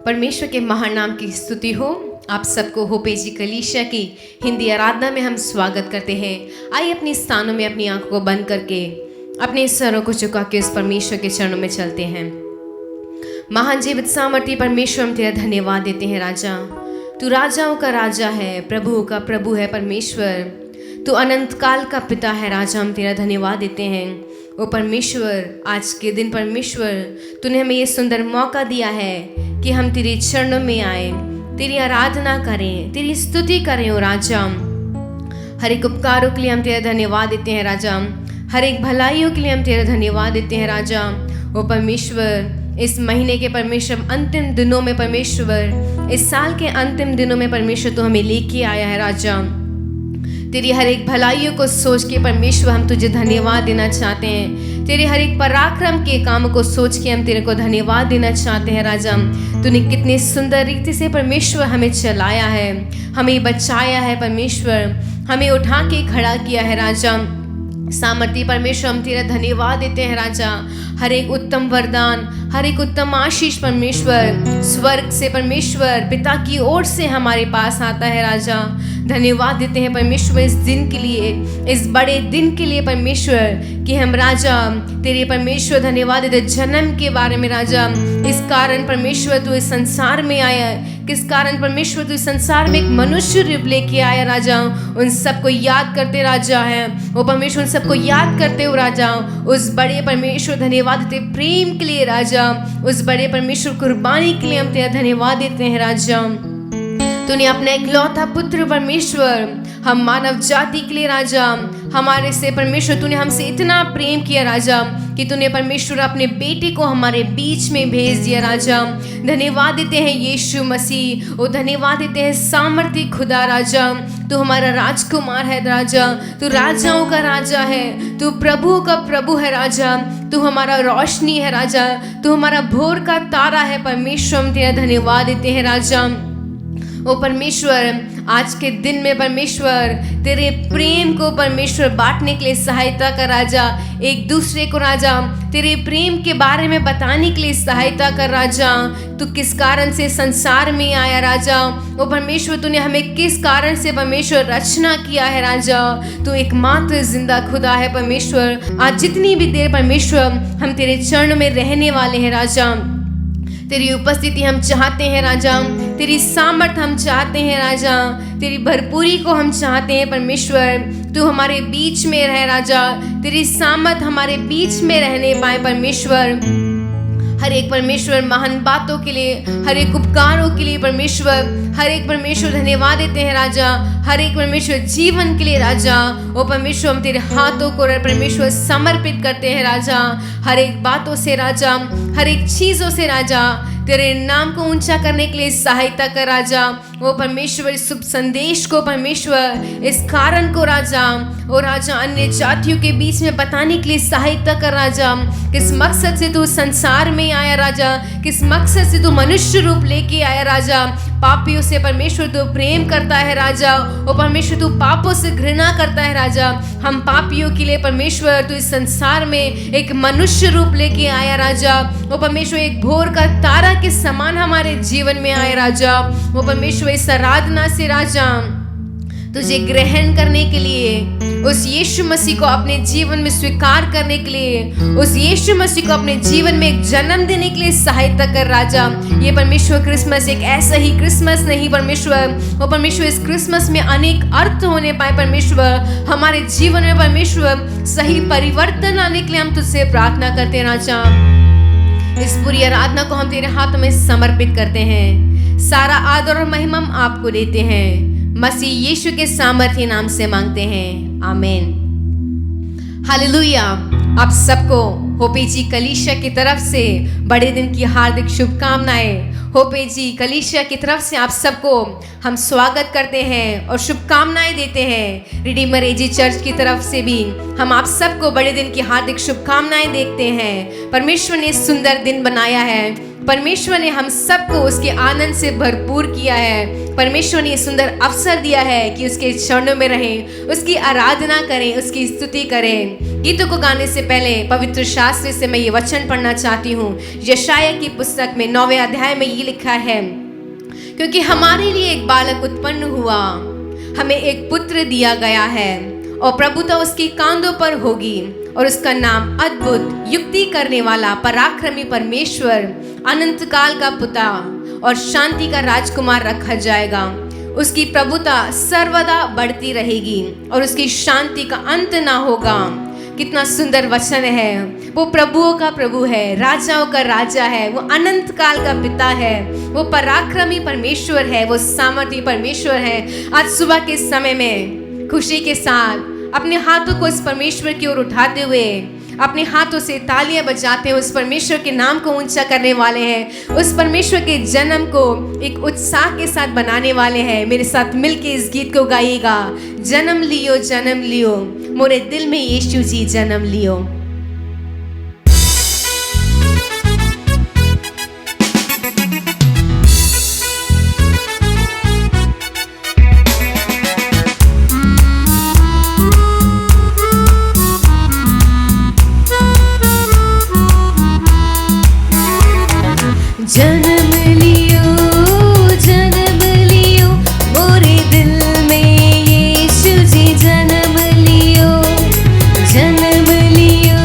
परमेश्वर के महान नाम की स्तुति हो। आप सबको होपेजी कलीसिया की हिंदी आराधना में हम स्वागत करते हैं। आइए अपने स्थानों में अपनी आंखों को बंद करके अपने सरों को झुका के उस परमेश्वर के चरणों में चलते हैं। महान जीवित सामर्थ्य परमेश्वर, हम तेरा धन्यवाद देते हैं राजा। तू राजाओं का राजा है, प्रभुओं का प्रभु है परमेश्वर। तू अनंत काल का पिता है राजा, हम तेरा धन्यवाद देते हैं। ओ परमेश्वर, आज के दिन परमेश्वर तूने हमें ये सुंदर मौका दिया है कि हम तेरे चरणों में आए, तेरी आराधना करें, तेरी स्तुति करें। ओ राजा, हर एक उपकारों के लिए हम तेरा धन्यवाद देते हैं राजा। हर एक भलाइयों के लिए हम तेरा धन्यवाद देते हैं राजा। ओ परमेश्वर, इस महीने के परमेश्वर अंतिम दिनों में परमेश्वर, इस साल के अंतिम दिनों में परमेश्वर तो हमें लेके आया है राजा। तेरी हर एक भलाइयों को सोच के परमेश्वर हम तुझे धन्यवाद देना चाहते हैं। तेरे हर एक पराक्रम के काम को सोच के हम तेरे को धन्यवाद देना चाहते हैं राजा। तूने कितने सुंदर रीति से परमेश्वर हमें चलाया है, हमें बचाया है परमेश्वर, हमें उठा के खड़ा किया है राजा। सामर्थ्य परमेश्वर, हम तेरा धन्यवाद देते हैं राजा। हर एक उत्तम वरदान, हर एक उत्तम आशीष परमेश्वर स्वर्ग से परमेश्वर पिता की ओर से हमारे पास आता है राजा। धन्यवाद देते हैं परमेश्वर इस दिन के लिए, इस बड़े दिन के लिए परमेश्वर कि हम राजा तेरे परमेश्वर धन्यवाद देते जन्म के बारे में राजा। इस कारण परमेश्वर तू इस संसार में आया, किस कारण परमेश्वर तू इस संसार में एक मनुष्य रूप लेके आया राजा। उन सबको याद करते राजा है वो परमेश्वर, उन सबको याद करते हो राजा। उस बड़े परमेश्वर धन्यवाद देते प्रेम के लिए राजा, उस बड़े परमेश्वर कुर्बानी के लिए हम तेरा धन्यवाद देते हैं राजा। तूने अपना इकलौता पुत्र परमेश्वर हम मानव जाति के लिए राजा, हमारे से परमेश्वर तूने हमसे इतना प्रेम किया राजा कि तूने परमेश्वर अपने बेटे को हमारे बीच में भेज दिया राजा। धन्यवाद देते हैं यीशु मसीह, वो धन्यवाद देते हैं सामर्थ्य खुदा राजा। तू हमारा राजकुमार है राजा, तू राजाओं का राजा है, तू प्रभु का प्रभु है राजा। तू हमारा रोशनी है राजा, तू हमारा भोर का तारा है परमेश्वर, हम तेरा धन्यवाद देते हैं राजा। ओ परमेश्वर, आज के दिन में परमेश्वर तेरे प्रेम को परमेश्वर बांटने के लिए सहायता कर राजा। एक दूसरे को राजा तेरे प्रेम के बारे में बताने के लिए सहायता कर राजा। तू किस कारण से संसार में आया राजा। ओ परमेश्वर, तूने हमें किस कारण से परमेश्वर रचना किया है राजा। तू एकमात्र जिंदा खुदा है परमेश्वर। आज जितनी भी देर परमेश्वर हम तेरे चरण में रहने वाले हैं राजा, तेरी उपस्थिति हम चाहते हैं राजा, तेरी सामर्थ हम चाहते हैं राजा, तेरी भरपूरी को हम चाहते हैं परमेश्वर। तू हमारे बीच में रह राजा, तेरी सामर्थ हमारे बीच में रहने पाए परमेश्वर। हर एक परमेश्वर महान बातों के लिए, हर एक उपकारों के लिए परमेश्वर, हर एक परमेश्वर धन्यवाद देते हैं राजा। हर एक परमेश्वर जीवन के लिए राजा, ओ परमेश्वर हम तेरे हाथों को परमेश्वर समर्पित करते हैं राजा। हर एक बातों से राजा, हर एक चीजों से राजा तेरे नाम को ऊंचा करने के लिए सहायता कर राजा। वो परमेश्वर इस शुभ संदेश को परमेश्वर, इस कारण को राजा, ओ राजा अन्य जातियों के बीच में बताने के लिए सहायता कर राजा। किस मकसद से तू संसार में आया राजा, किस मकसद से तू मनुष्य रूप लेके आया राजा। पापियों से परमेश्वर तू प्रेम करता है राजा, ओ परमेश्वर तू पापों से घृणा करता है राजा। हम पापियों के लिए परमेश्वर तू इस संसार में एक मनुष्य रूप लेके आया राजा। ओ परमेश्वर एक भोर का तारा के समान हमारे जीवन में आए राजा। वो परमेश्वर इस आराधना से राजा तुझे ग्रहण करने के लिए, उस यीशु मसीह को अपने जीवन में स्वीकार करने के लिए, उस यीशु मसीह को अपने जीवन में एक जन्म देने के लिए सहायता कर राजा। ये परमेश्वर क्रिसमस एक ऐसा ही क्रिसमस नहीं परमेश्वर, वो परमेश्वर इस क्रिसमस में अनेक अर्थ होने पाए परमेश्वर। हमारे जीवन में परमेश्वर सही परिवर्तन आने के लिए हम तुझसे प्रार्थना करते हैं राजा। इस पूरी आराधना को हम तेरे हाथों में समर्पित करते हैं। सारा आदर और महिमा हम आपको देते हैं, मसीह यीशु के सामर्थ्य नाम से मांगते हैं, आमीन। हालेलुया। आप सबको होपेजी कलीसिया की तरफ से बड़े दिन की हार्दिक शुभकामनाएं। होपेजी कलीसिया की तरफ से आप सबको हम स्वागत करते हैं और शुभकामनाएं देते हैं। रिडीमर एजी चर्च की तरफ से भी हम आप सबको बड़े दिन की हार्दिक शुभकामनाएं देखते हैं। परमेश्वर ने सुंदर दिन बनाया है, परमेश्वर ने हम सबको उसके आनंद से भरपूर किया है। परमेश्वर ने सुंदर अवसर दिया है कि उसके चरणों में रहें, उसकी आराधना करें, उसकी स्तुति करें। गीतों को गाने से पहले पवित्र शास्त्र से मैं ये वचन पढ़ना चाहती हूँ। यशायाह की पुस्तक में 9वें अध्याय में ये लिखा है, क्योंकि हमारे लिए एक बालक उत्पन्न हुआ, हमें एक पुत्र दिया गया है और प्रभुता उसकी कांधों पर होगी और उसका नाम अद्भुत, युक्ति करने वाला, पराक्रमी परमेश्वर, अनंत काल का पिता और शांति का राजकुमार रखा जाएगा। उसकी प्रभुता सर्वदा बढ़ती रहेगी और उसकी शांति का अंत ना होगा। कितना सुंदर वचन है। वो प्रभुओं का प्रभु है, राजाओं का राजा है, वो अनंत काल का पिता है, वो पराक्रमी परमेश्वर है, वो सामर्थी परमेश्वर है। आज सुबह के समय में खुशी के साथ अपने हाथों को इस परमेश्वर की ओर उठाते हुए अपने हाथों से तालियां बजाते हैं, उस परमेश्वर के नाम को ऊंचा करने वाले हैं, उस परमेश्वर के जन्म को एक उत्साह के साथ बनाने वाले हैं। मेरे साथ मिलके इस गीत को गाइएगा। जन्म लियो मोरे दिल में यीशु जी जन्म लियो। जन्म लियो मोरे दिल में यीशु जी जन्म लियो। जन्म लियो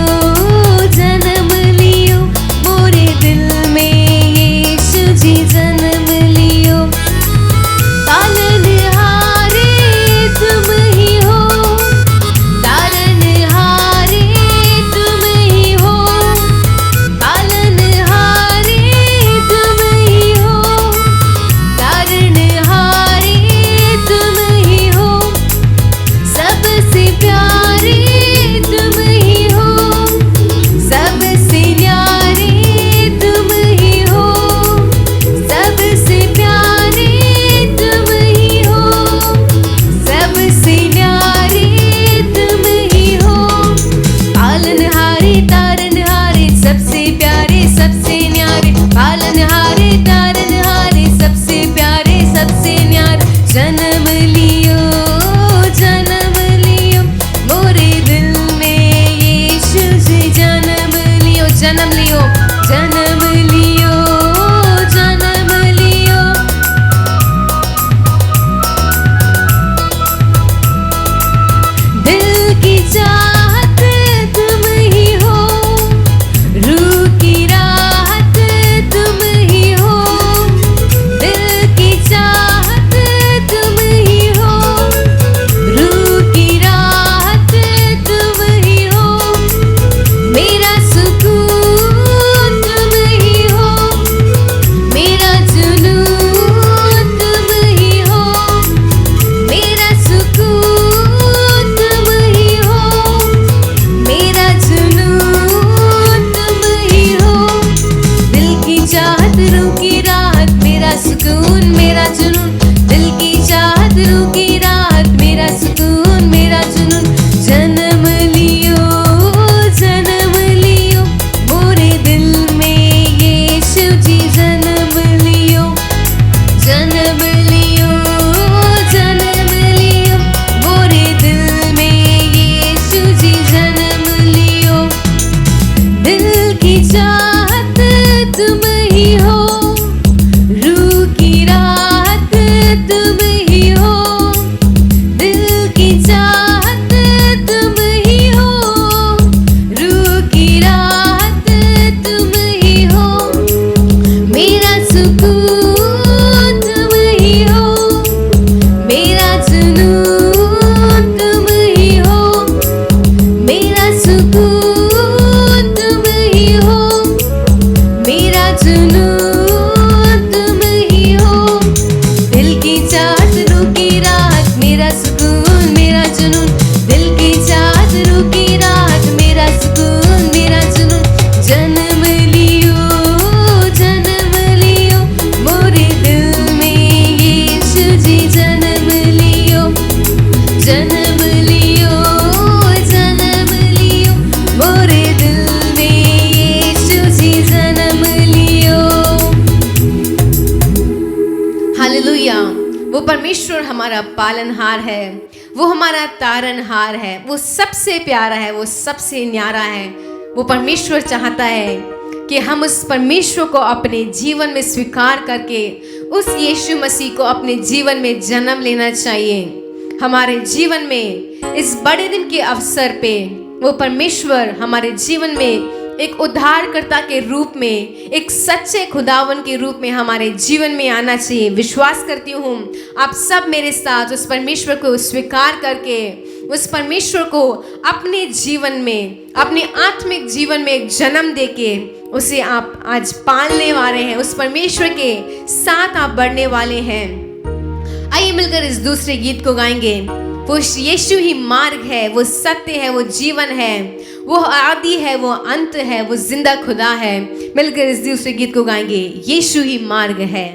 हमारा पालनहार है, वो हमारा तारनहार है, वो सबसे प्यारा है, वो सबसे न्यारा है। वो परमेश्वर चाहता है कि हम उस परमेश्वर को अपने जीवन में स्वीकार करके उस यीशु मसीह को अपने जीवन में जन्म लेना चाहिए। हमारे जीवन में इस बड़े दिन के अवसर पे वो परमेश्वर हमारे जीवन में एक उद्धारकर्ता के रूप में, एक सच्चे खुदावन के रूप में हमारे जीवन में आना चाहिए। विश्वास करती हूँ आप सब मेरे साथ उस परमेश्वर को स्वीकार करके उस परमेश्वर को अपने जीवन में, अपने आत्मिक जीवन में एक जन्म देके उसे आप आज पालने वाले हैं, उस परमेश्वर के साथ आप बढ़ने वाले हैं। आइए मिलकर इस दूसरे गीत को गाएंगे। वो यीशु ही मार्ग है, वो सत्य है, वो जीवन है, वो आदि है, वो अंत है, वो जिंदा खुदा है। मिलकर इस दूसरे गीत को गाएंगे, यीशु ही मार्ग है।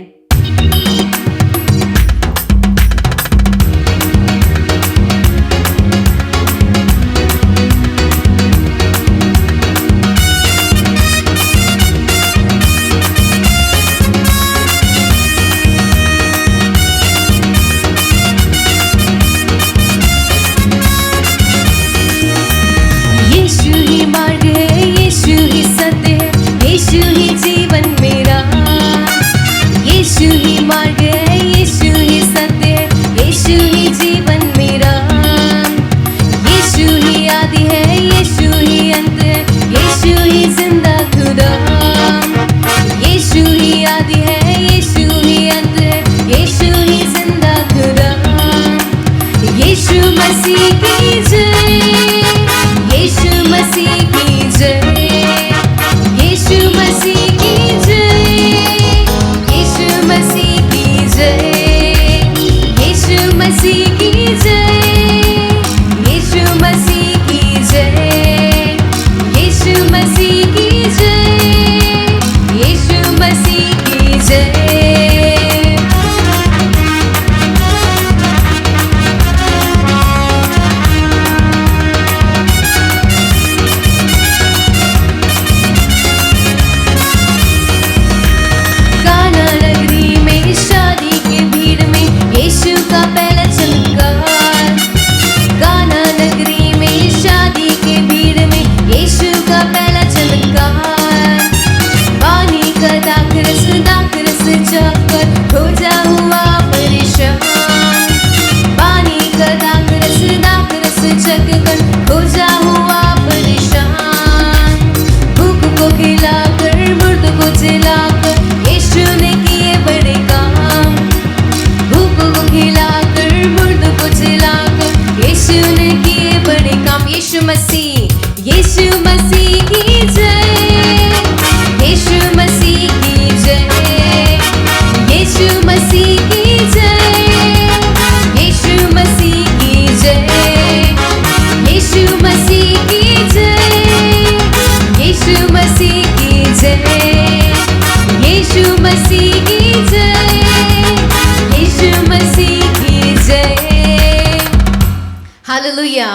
हालेलुया।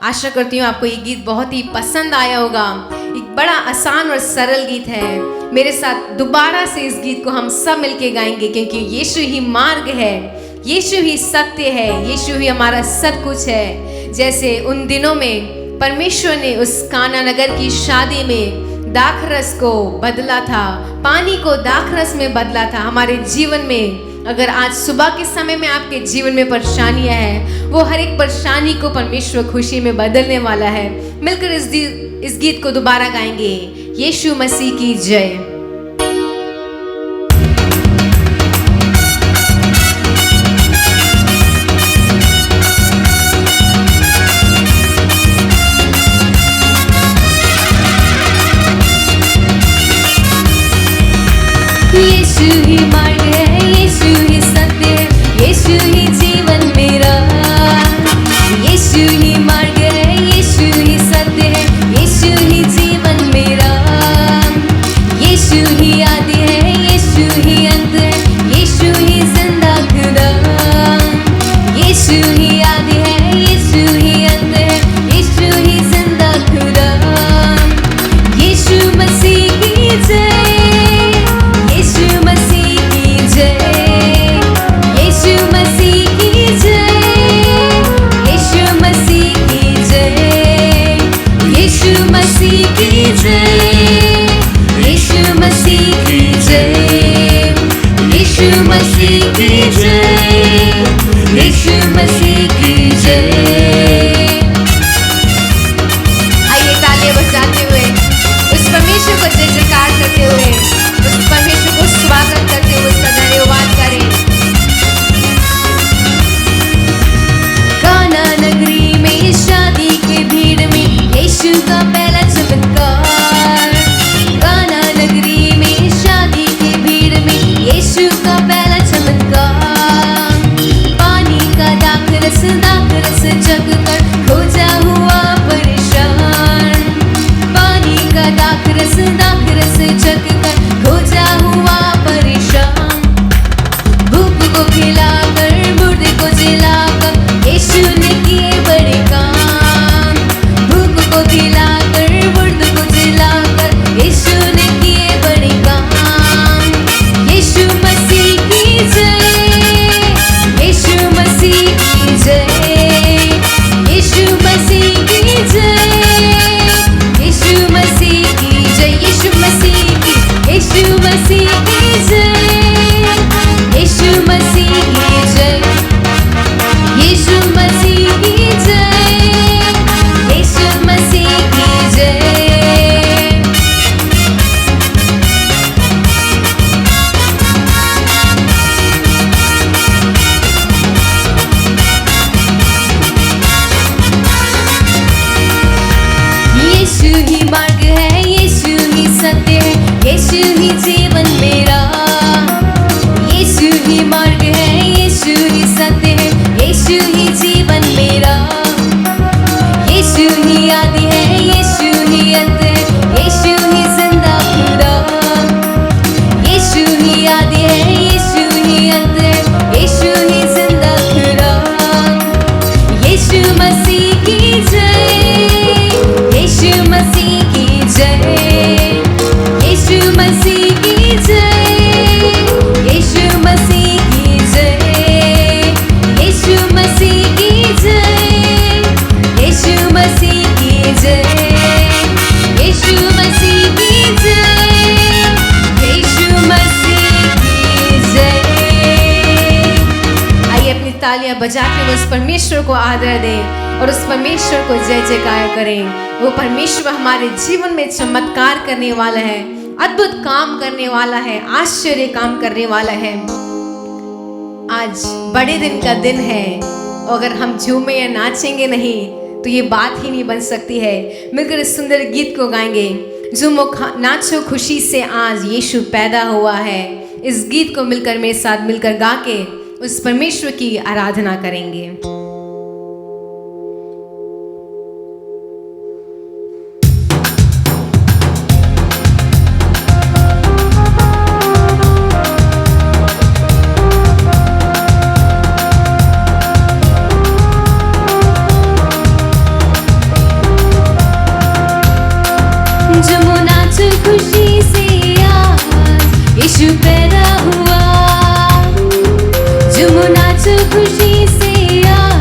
आशा करती हूँ आपको ये गीत बहुत ही पसंद आया होगा। एक बड़ा आसान और सरल गीत है। मेरे साथ दोबारा से इस गीत को हम सब मिलके गाएंगे, क्योंकि यीशु ही मार्ग है, यीशु ही सत्य है, यीशु ही हमारा सब कुछ है। जैसे उन दिनों में परमेश्वर ने उस काना नगर की शादी में दाखरस को बदला था, पानी को दाखरस में बदला था। हमारे जीवन में अगर आज सुबह के समय में आपके जीवन में परेशानियां हैं, वो हर एक परेशानी को परमेश्वर खुशी में बदलने वाला है। मिलकर इस गीत को दोबारा गाएंगे, यीशु मसीह की जय। यीशु ही मार्ग है, यीशु ही सत्य है, यीशु ही जीवन मेरा। यीशु ही मार्ग है, यीशु ही सत्य है, यीशु ही जीवन मेरा। यीशु मसीह की जय, यीशु मसीह की जय, यीशु मसीह की जय, यीशु मसीह की जय। आइए तालियां बजाते हुए उस परमेश्वर को जय जयकार करते हुए, उस परमेश्वर को स्वागत करते हुए उसका धन्यवाद करें। काना नगरी में शादी की भीड़ में यीशु का पहला चमत्कार, काना नगरी में शादी की भीड़ में यीशु का पहला चमत्कार, पानी का दाखरस जग कर खोजा हुआ परेशान, पानी का दाखरस जग कर खोजा हुआ परेशान, भूख को खिलाकर मुर्दे को जिलाकर यीशु ने किए बड़े काम, भूख को खिलाकर मुर्दे को जिलाकर यीशु ने किए बड़े काम। यीशु मसीह की जय, यीशु मसीह की जय, यीशु मसीह की जय, यीशु मसीह की जय, यीशु मसीह की, यीशु मसीह की जय, यीशु मसीह की जय, यीशु मसीह की जय, यीशु मसीह की जय। यीशु ही मार्ग है, यीशु ही सत्य है, यीशु ही जीवन मेरा, यीशु ही मार्ग है, यीशु ही सत्य है, यीशु ही जीवन मेरा, यीशु ही आदि है, यीशु ही अंत है, यीशु ही जिंदा खुदा, यीशु ही आदि है, यीशु ही अंत है, यीशु ही जिंदा खुदा। यीशु मसीह की जय, यीशु मसीह की जय, यीशु मसीह की जय, यीशु मसीह की जय, यीशु मसीह की जय, यीशु मसीह की जय, यीशु मसीह की जय, यीशु मसीह की जय। आइए अपनी तालियां बजाते हुए उस परमेश्वर को आदर दें और उस परमेश्वर को जय जयकार करें। वो परमेश्वर हमारे जीवन में चमत्कार करने वाला है, अद्भुत काम करने वाला है, आश्चर्य काम करने वाला है। आज बड़े दिन का दिन है और अगर हम झूमे या नाचेंगे नहीं तो ये बात ही नहीं बन सकती है। मिलकर इस सुंदर गीत को गाएंगे, झूमो नाचो खुशी से आज यीशु पैदा हुआ है। इस गीत को मिलकर मेरे साथ मिलकर गा के उस परमेश्वर की आराधना करेंगे। झूमो नाचो खुशी से आज यीशु पैदा हुआ, झूमो नाचो खुशी से आज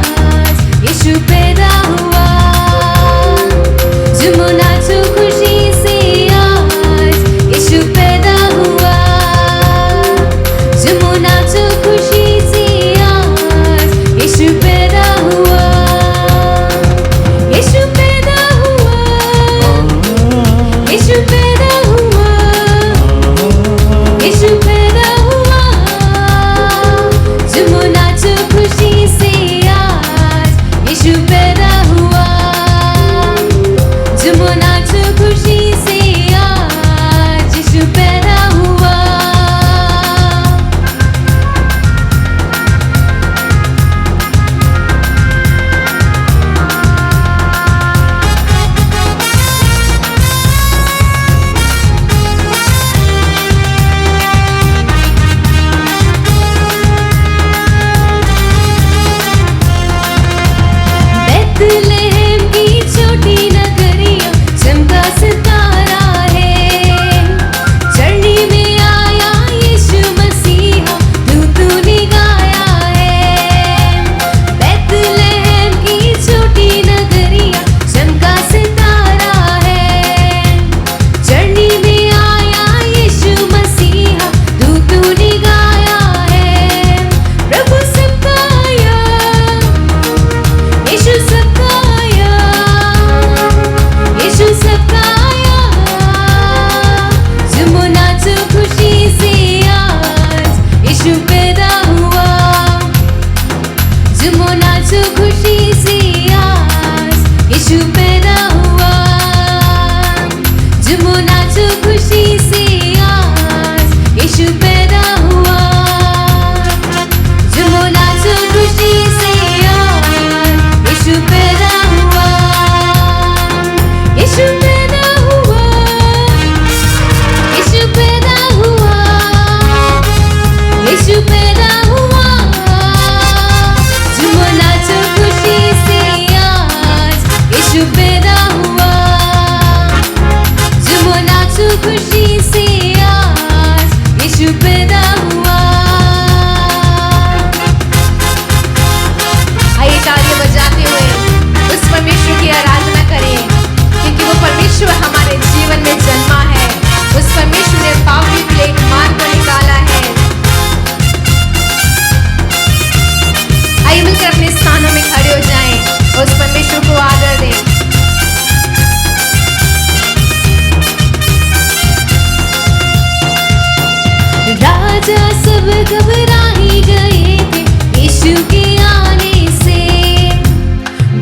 घबरा ही गए थे यीशु के आने से।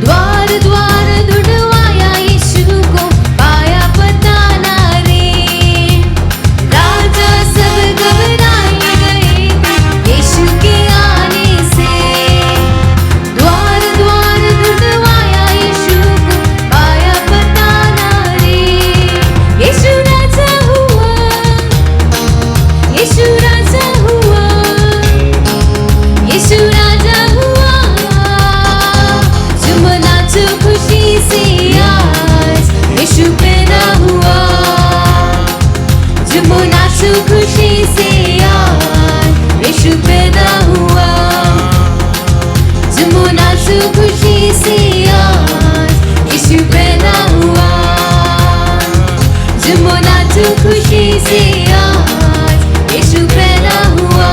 द्वार द्वार ढूंढवाया यीशु को पाया पता ना रे। राजा सब घबराए गए थे यीशु के आने से। द्वार द्वार ढूंढवाया यीशु को पाया पता ना रे। यीशु राजा हुआ, यीशु राजा हुआ, यीशु राजा हुआ। झूमो नाचो खुशी से आज यीशु पैदा हुआ। झूमो नाचो खुशी से आज यीशु पैदा हुआ। झूमो नाचो खुशी से आज यीशु पैदा हुआ। झूमो नाचो खुशी से आज यीशु पैदा हुआ।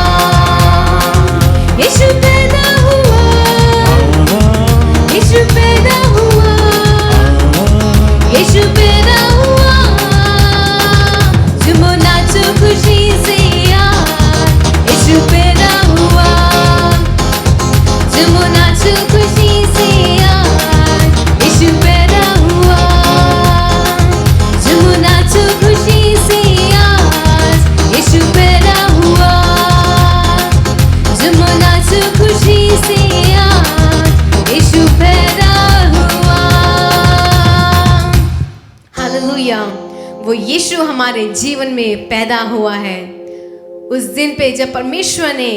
यीशु पैदा हुआ, यीशु पैदा हुआ, यीशु पैदा हुआ। झूमो नाचो खुशी से आज यीशु पैदा हुआ। झूमो नाचो खुशी से आज यीशु पैदा हुआ। झूमो नाचो खुशी से आज यीशु पैदा हुआ। झूमो नाचो खुशी से आज यीशु पैदा हुआ। हालेलुया। वो यीशु हमारे जीवन में पैदा हुआ है। उस दिन पे जब परमेश्वर ने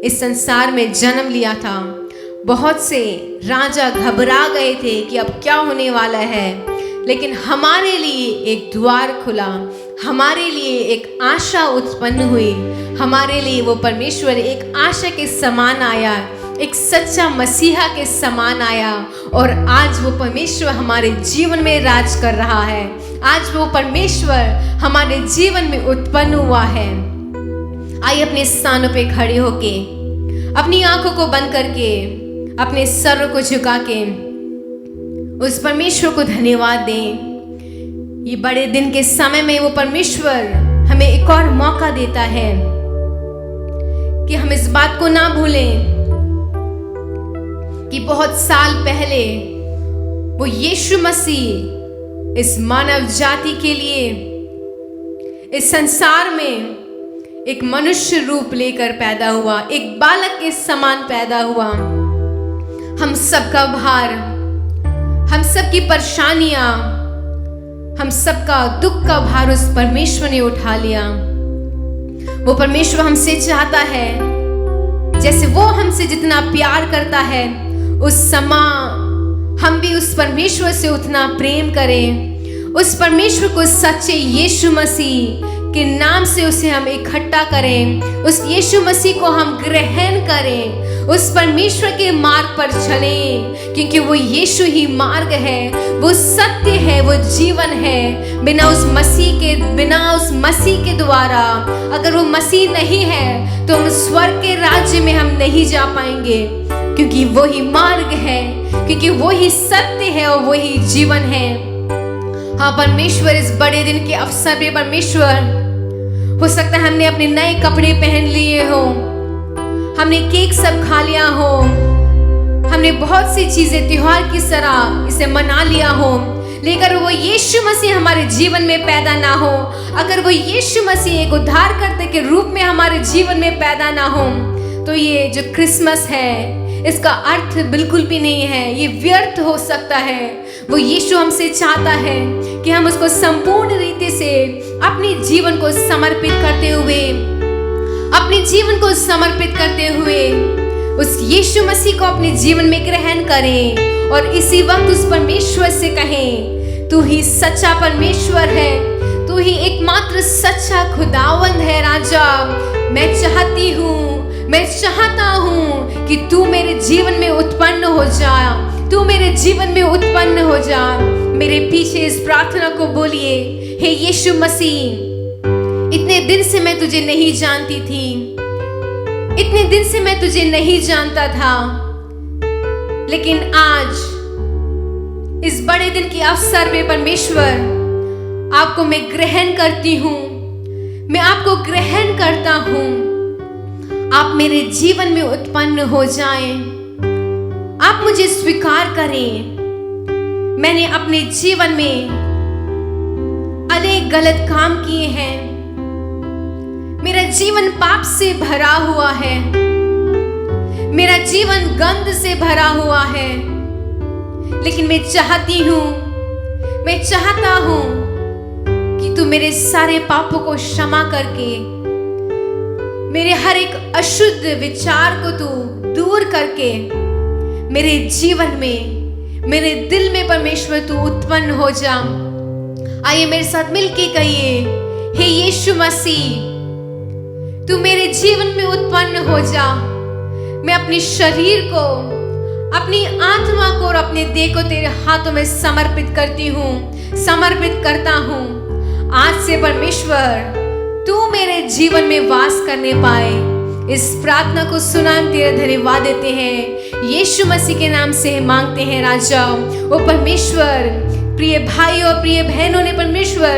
इस संसार में जन्म लिया था, बहुत से राजा घबरा गए थे कि अब क्या होने वाला है, लेकिन हमारे लिए एक द्वार खुला, हमारे लिए एक आशा उत्पन्न हुई। हमारे लिए वो परमेश्वर एक आशा के समान आया, एक सच्चा मसीहा के समान आया, और आज वो परमेश्वर हमारे जीवन में राज कर रहा है। आज वो परमेश्वर हमारे जीवन में उत्पन्न हुआ है। आइए अपने स्थानों पे खड़े होके, अपनी आंखों को बंद करके, अपने सर को झुका के उस परमेश्वर को धन्यवाद दें। ये बड़े दिन के समय में वो परमेश्वर हमें एक और मौका देता है कि हम इस बात को ना भूलें कि बहुत साल पहले वो यीशु मसीह इस मानव जाति के लिए इस संसार में एक मनुष्य रूप लेकर पैदा हुआ, एक बालक के समान पैदा हुआ। हम सबका भार, हम सबकी परेशानियां, हम सबका दुख का भार उस परमेश्वर ने उठा लिया। वो परमेश्वर हमसे चाहता है, जैसे वो हमसे जितना प्यार करता है, उस समान हम भी उस परमेश्वर से उतना प्रेम करें। उस परमेश्वर को सच्चे यीशु मसीह के नाम से उसे हम इकट्ठा करें, उस यीशु मसीह को हम ग्रहण करें, उस परमेश्वर के मार्ग पर चलें, क्योंकि वो यीशु ही मार्ग है, वो सत्य है, वो जीवन है। बिना उस मसीह के द्वारा, अगर वो मसीह नहीं है तो हम स्वर्ग के राज्य में हम नहीं जा पाएंगे, क्योंकि वो ही मार्ग है, क्योंकि वो ही सत्य है और वो ही जीवन है। हाँ परमेश्वर, इस बड़े दिन के अवसर पे परमेश्वर, हो सकता है हमने अपने नए कपड़े पहन लिए हो, हमने केक सब खा लिया हो, हमने बहुत सी चीजें त्योहार की तरह इसे मना लिया हो, लेकिन वो यीशु मसीह हमारे जीवन में पैदा ना हो, अगर वो यीशु मसीह एक उद्धारकर्ता के रूप में हमारे जीवन में पैदा ना हो, तो ये जो क्रिसमस है इसका अर्थ बिल्कुल भी नहीं है, ये व्यर्थ हो सकता है। वो यीशु हमसे चाहता है कि हम उसको संपूर्ण रीति से अपने जीवन को समर्पित करते हुए, अपने जीवन को समर्पित करते हुए उस यीशु मसीह को अपने जीवन में ग्रहण करें, और इसी वक्त उस परमेश्वर से कहें, तू ही सच्चा परमेश्वर है, तू ही एकमात्र सच्चा खुदावंद है राजा। मैं चाहती हूँ, मैं चाहता हूँ कि तू मेरे जीवन में उत्पन्न हो जा, तू मेरे जीवन में उत्पन्न हो जा। मेरे पीछे इस प्रार्थना को बोलिए, हे यीशु मसीह, इतने दिन से मैं तुझे नहीं जानती थी, इतने दिन से मैं तुझे नहीं जानता था, लेकिन आज इस बड़े दिन के अवसर में परमेश्वर, आपको मैं ग्रहण करती हूँ, मैं आपको ग्रहण करता हूँ। आप मेरे जीवन में उत्पन्न हो जाएं। आप मुझे स्वीकार करें। मैंने अपने जीवन में अनेक गलत काम किए हैं। मेरा जीवन पाप से भरा हुआ है। मेरा जीवन गंध से भरा हुआ है। लेकिन मैं चाहता हूं कि तू मेरे सारे पापों को क्षमा करके मेरे हर एक अशुद्ध विचार को तू दूर करके मेरे जीवन में, मेरे दिल में परमेश्वर तू उत्पन्न हो जा। आइए मेरे साथ मिलके कहिए, हे यीशु मसीह, तू मेरे जीवन में उत्पन्न हो जा। मैं अपने शरीर को, अपनी आत्मा को और अपने देह को तेरे हाथों में समर्पित करता हूं। आज से परमेश्वर तू मेरे जीवन में वास करने पाए। इस प्रार्थना को सुना हम तेरा धन्यवाद देते हैं। यीशु मसीह के नाम से मांगते हैं राजा। ओ परमेश्वर, प्रिय भाई और प्रिय बहनों ने परमेश्वर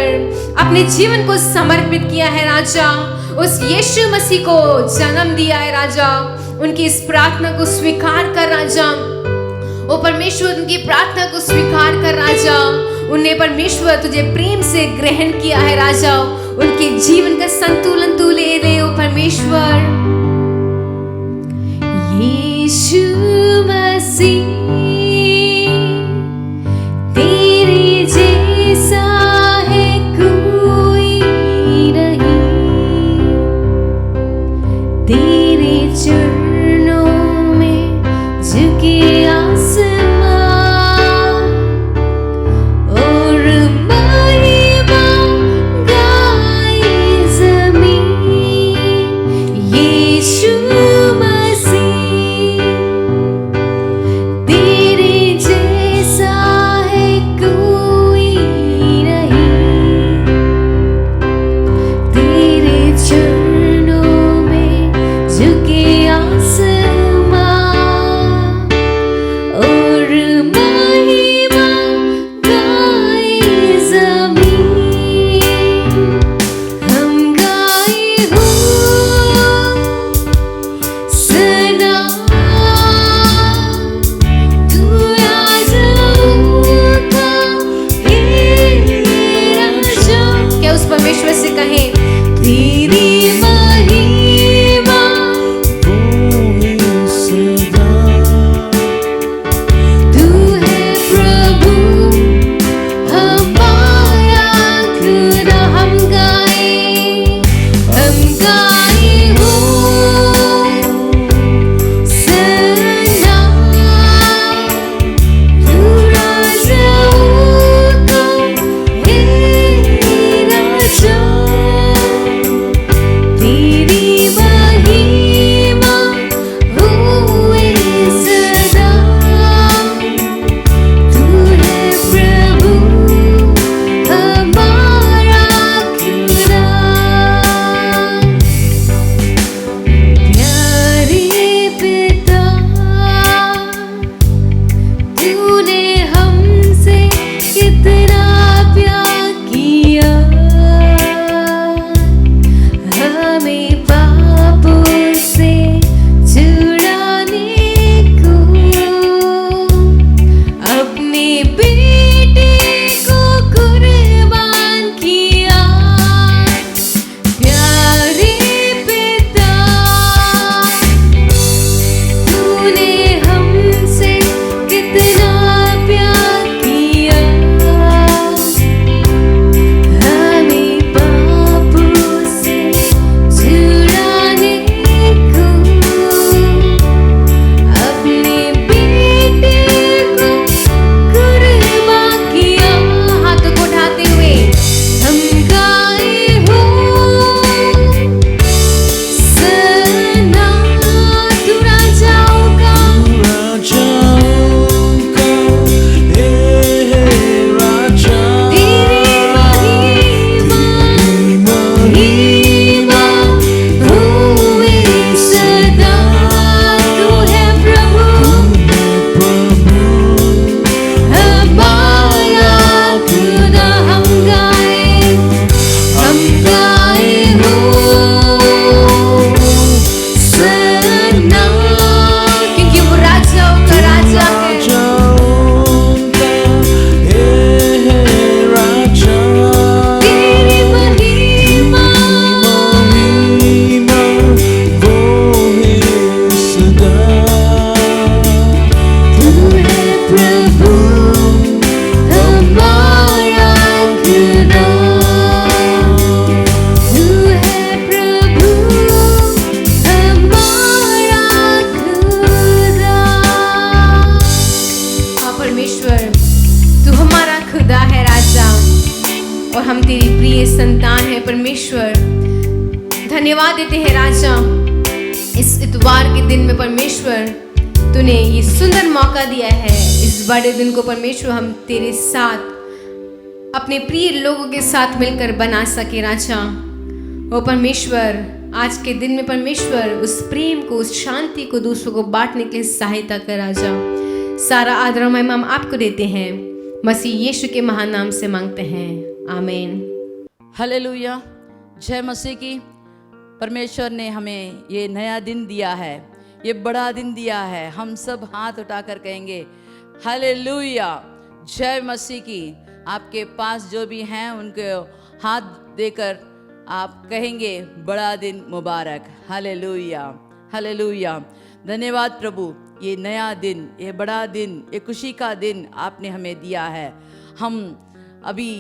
अपने जीवन को समर्पित किया है राजा। उस यीशु मसीह को जन्म दिया है राजा। उनकी इस प्रार्थना को स्वीकार कर राजा। ओ परमेश्वर, उनकी प्रार्थना को स्वीकार कर राजा। उन्हें परमेश्वर तुझे प्रेम से ग्रहण किया है राजा। उनके जीवन का संतुलन तू ले ले। ओ परमेश्वर, यीशु मसीह तेरे जैसा है कोई नहीं। तेरे चरणों में झुके आसमां और महिमा गाए ज़मीं। यीशु मसीह तेरे जैसा है कोई नहीं। तेरे चरणों में झुके आसमां और महिमा गाए ज़मीं। हम गाए हो सदा तू राजाओं का हे राजा। क्या उस परमेश्वर से कहें, तेरी महिमा तू है प्रभु हमारा खुदा। हम गाए हो सदा तू राजाओं का हे राजा। प्रिय संतान है परमेश्वर, धन्यवाद देते हैं राजा। इस इतवार के दिन में परमेश्वर तूने ये सुंदर मौका दिया है। इस बड़े दिन को परमेश्वर हम तेरे साथ, अपने प्रिय लोगों के साथ मिलकर बना सके राजा। ओ परमेश्वर, आज के दिन में परमेश्वर उस प्रेम को, उस शांति को दूसरों को बांटने के लिए सहायता कर राजा। सारा आदर और महिमा हम आपको देते हैं, मसीह यीशु के महान नाम से मांगते हैं, आमीन। हालेलुया, जय मसीह की। परमेश्वर ने हमें ये नया दिन दिया है, ये बड़ा दिन दिया है। हम सब हाथ उठाकर कहेंगे हालेलुया, जय मसीह की। आपके पास जो भी हैं उनके हाथ देकर आप कहेंगे बड़ा दिन मुबारक। Hallelujah, hallelujah. धन्यवाद प्रभु, ये नया दिन, ये बड़ा दिन, ये खुशी का दिन आपने हमें दिया है। हम अभी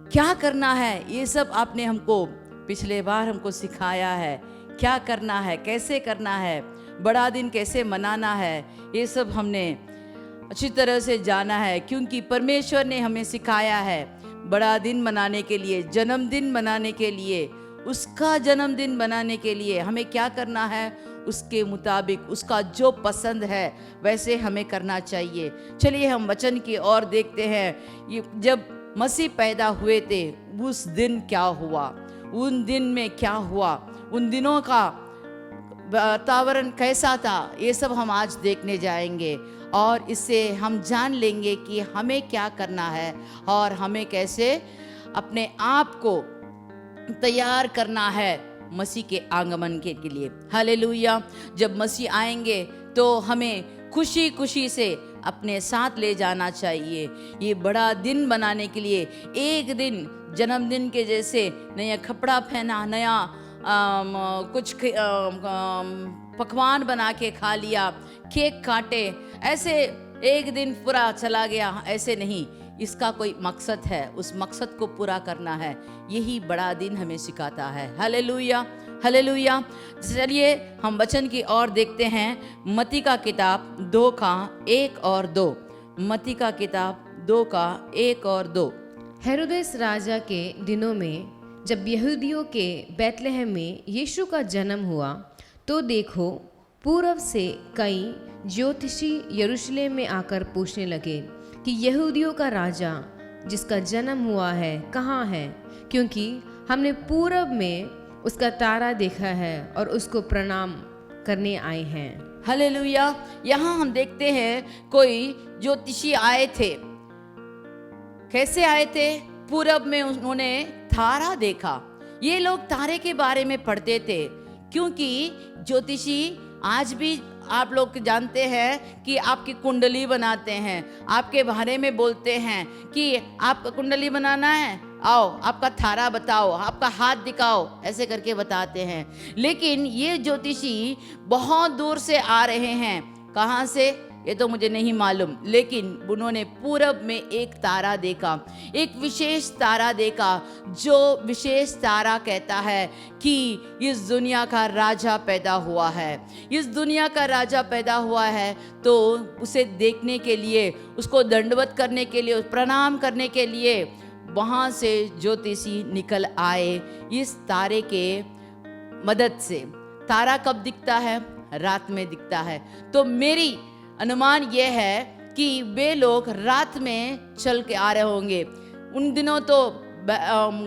क्या करना है ये सब आपने हमको पिछले बार हमको सिखाया है। क्या करना है, कैसे करना है, बड़ा दिन कैसे मनाना है, ये सब हमने अच्छी तरह से जाना है, क्योंकि परमेश्वर ने हमें सिखाया है बड़ा दिन मनाने के लिए, जन्मदिन मनाने के लिए, उसका जन्मदिन मनाने के लिए हमें क्या करना है, उसके मुताबिक, उसका जो पसंद है वैसे हमें करना चाहिए। चलिए हम वचन की ओर देखते हैं। ये जब मसीह पैदा हुए थे उस दिन क्या हुआ, उन दिन में क्या हुआ, उन दिनों का वातावरण कैसा था, ये सब हम आज देखने जाएंगे और इससे हम जान लेंगे कि हमें क्या करना है और हमें कैसे अपने आप को तैयार करना है मसीह के आगमन के लिए। हालेलुया। जब मसीह आएंगे तो हमें खुशी खुशी से अपने साथ ले जाना चाहिए। ये बड़ा दिन बनाने के लिए एक दिन जन्मदिन के जैसे नया कपड़ा पहना, नया कुछ पकवान बना के खा लिया, केक काटे, ऐसे एक दिन पूरा चला गया, ऐसे नहीं। इसका कोई मकसद है, उस मकसद को पूरा करना है। यही बड़ा दिन हमें सिखाता है। Hallelujah, hallelujah. चलिए हम वचन की ओर देखते हैं। मत्ती का किताब 2 का 1 और 2। मत्ती का किताब 2 का 1 और 2। हेरोदेस राजा के दिनों में जब यहूदियों के बैतलहम में यीशु का जन्म हुआ, तो देखो पूर्व से कई ज्योतिषी यरूशलेम में आकर पूछने लगे कि यहूदियों का राजा जिसका जन्म हुआ है कहाँ है, क्योंकि हमने पूरब में उसका तारा देखा है और उसको प्रणाम करने आए हैं। हालेलुया। यहाँ हम देखते हैं कोई ज्योतिषी आए थे। कैसे आए थे? पूरब में उन्होंने तारा देखा। ये लोग तारे के बारे में पढ़ते थे, क्योंकि ज्योतिषी आज भी आप लोग जानते हैं कि आपकी कुंडली बनाते हैं, आपके बारे में बोलते हैं कि आपका कुंडली बनाना है, आओ आपका तारा बताओ, आपका हाथ दिखाओ, ऐसे करके बताते हैं। लेकिन ये ज्योतिषी बहुत दूर से आ रहे हैं। कहाँ से ये तो मुझे नहीं मालूम, लेकिन उन्होंने पूरब में एक तारा देखा, एक विशेष तारा देखा। जो विशेष तारा कहता है कि इस दुनिया का राजा पैदा हुआ है, इस दुनिया का राजा पैदा हुआ है। तो उसे देखने के लिए, उसको दंडवत करने के लिए, प्रणाम करने के लिए वहाँ से ज्योतिषी निकल आए इस तारे के मदद से। तारा कब दिखता है? रात में दिखता है। तो मेरी अनुमान यह है कि वे लोग रात में चल के आ रहे होंगे। उन दिनों तो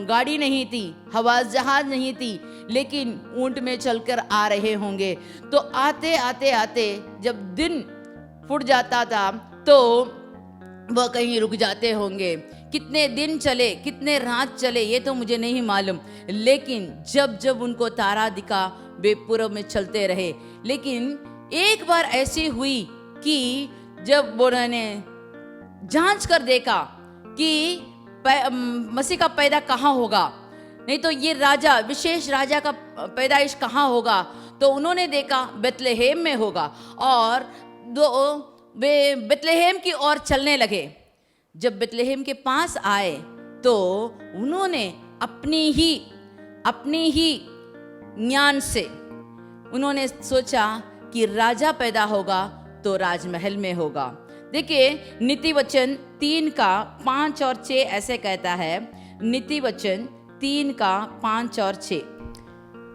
गाड़ी नहीं थी, हवाई जहाज नहीं थी, लेकिन ऊंट में चलकर आ रहे होंगे। तो आते आते आते जब दिन फुट जाता था तो वह कहीं रुक जाते होंगे। कितने दिन चले, कितने रात चले, ये तो मुझे नहीं मालूम, लेकिन जब जब उनको तारा दिखा वे पूरब में चलते रहे। लेकिन एक बार ऐसी हुई कि जब उन्होंने जांच कर देखा कि मसीह का पैदा कहाँ होगा, नहीं तो ये राजा, विशेष राजा का पैदाइश कहाँ होगा, तो उन्होंने देखा बेतलेहम में होगा। और वे बेतलेहम की ओर चलने लगे। जब बेतलेहम के पास आए तो उन्होंने अपनी ही ज्ञान से उन्होंने सोचा कि राजा पैदा होगा तो राजमहल में होगा। देखिए नीति वचन 3 का 5 और 6 ऐसे कहता है। नीति वचन 3:5 और 6।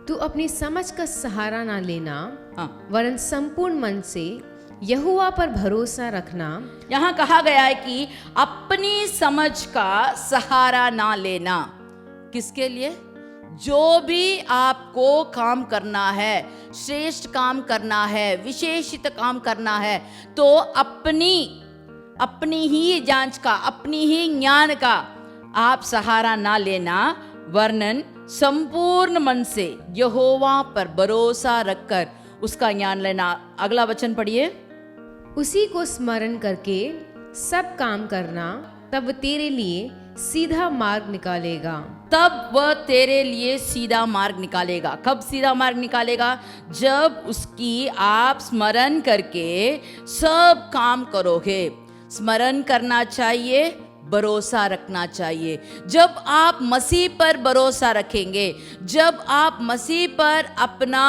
तू अपनी समझ का सहारा ना लेना, हाँ, वरन संपूर्ण मन से यहोवा पर भरोसा रखना। यहाँ कहा गया है कि अपनी समझ का सहारा ना लेना। किसके लिए? जो भी आपको काम करना है, श्रेष्ठ काम करना है, विशेषित काम करना है, तो अपनी ही जांच का, अपनी ही ज्ञान का आप सहारा ना लेना, वरन संपूर्ण मन से यहोवा पर भरोसा रखकर उसका ज्ञान लेना। अगला वचन पढ़िए। उसी को स्मरण करके सब काम करना, तब तेरे लिए सीधा मार्ग निकालेगा। तब वह तेरे लिए सीधा मार्ग निकालेगा। कब सीधा मार्ग निकालेगा? जब उसकी आप स्मरण करके सब काम करोगे। स्मरण करना चाहिए, भरोसा रखना चाहिए। जब आप मसीह पर भरोसा रखेंगे, जब आप मसीह पर अपना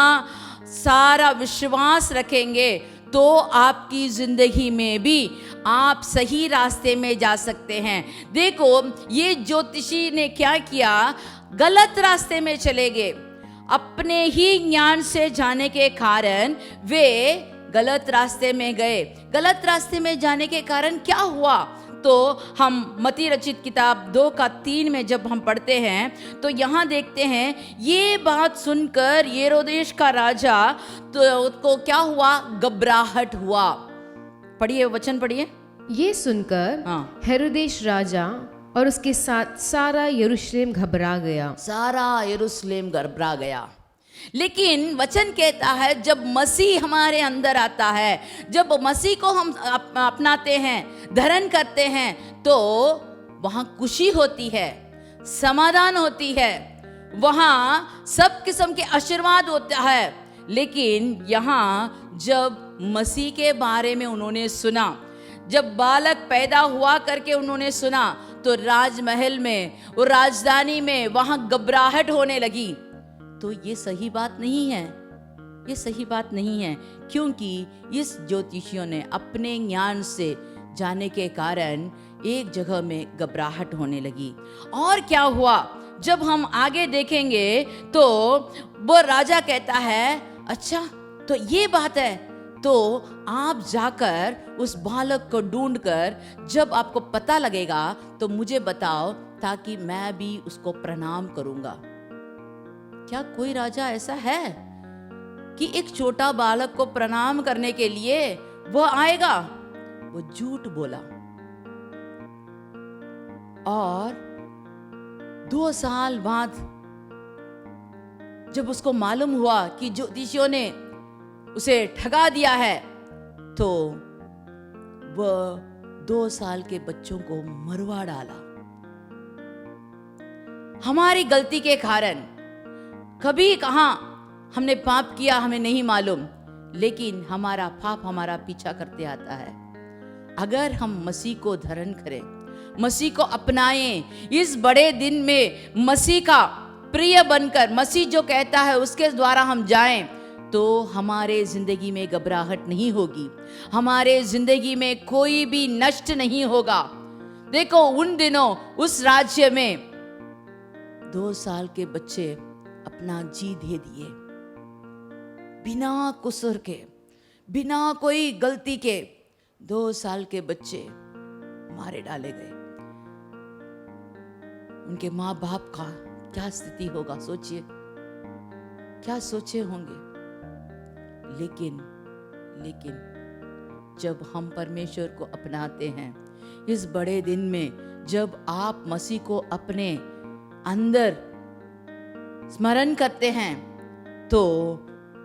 सारा विश्वास रखेंगे, तो आपकी जिंदगी में भी आप सही रास्ते में जा सकते हैं। देखो, ये ज्योतिषी ने क्या किया? गलत रास्ते में चले गए। अपने ही ज्ञान से जाने के कारण वे गलत रास्ते में गए। गलत रास्ते में जाने के कारण क्या हुआ? तो हम मत्ती रचित किताब 2:3 में जब हम पढ़ते हैं तो यहाँ देखते हैं, ये बात सुनकर हेरोदेस का राजा तो को क्या हुआ? घबराहट हुआ। पढ़िए, वचन पढ़िए। ये सुनकर हाँ। हेरोदेस राजा और उसके साथ सारा यरूशलेम घबरा गया। सारा यरूशलेम घबरा गया। लेकिन वचन कहता है, जब मसीह हमारे अंदर आता है, जब मसीह को हम अपनाते हैं, धारण करते हैं, तो वहाँ खुशी होती है, समाधान होती है, वहाँ सब किस्म के आशीर्वाद होता है। लेकिन यहाँ जब मसीह के बारे में उन्होंने सुना, जब बालक पैदा हुआ करके उन्होंने सुना, तो राजमहल में, वो राजधानी में वहाँ घबराहट होने लगी। तो ये सही बात नहीं है, ये सही बात नहीं है, क्योंकि इस ज्योतिषियों ने अपने ज्ञान से जाने के कारण एक जगह में घबराहट होने लगी। और क्या हुआ? जब हम आगे देखेंगे तो वो राजा कहता है, अच्छा तो ये बात है, तो आप जाकर उस बालक को ढूंढकर जब आपको पता लगेगा तो मुझे बताओ, ताकि मैं भी उसको प्रणाम करूंगा। क्या कोई राजा ऐसा है कि एक छोटा बालक को प्रणाम करने के लिए वो आएगा? वो झूठ बोला। और 2 साल बाद जब उसको मालूम हुआ कि ज्योतिषियों ने उसे ठगा दिया है, तो वह 2 साल के बच्चों को मरवा डाला। हमारी गलती के कारण कभी कहाँ हमने पाप किया हमें नहीं मालूम, लेकिन हमारा पाप हमारा पीछा करते आता है। अगर हम मसीह को धारण करें, मसीह को अपनाएं, इस बड़े दिन में मसीह का प्रिय बनकर, मसीह जो कहता है उसके द्वारा हम जाएं, तो हमारे जिंदगी में घबराहट नहीं होगी, हमारे जिंदगी में कोई भी नष्ट नहीं होगा। देखो, उन दिनों उस राज्य में 2 साल के बच्चे अपना जी दे दिए, बिना कसूर के, बिना कोई गलती के 2 साल के बच्चे मारे डाले गए। उनके माँ बाप का क्या स्थिति होगा? सोचिए, क्या सोचे होंगे। लेकिन जब हम परमेश्वर को अपनाते हैं, इस बड़े दिन में जब आप मसीह को अपने अंदर स्मरण करते हैं, तो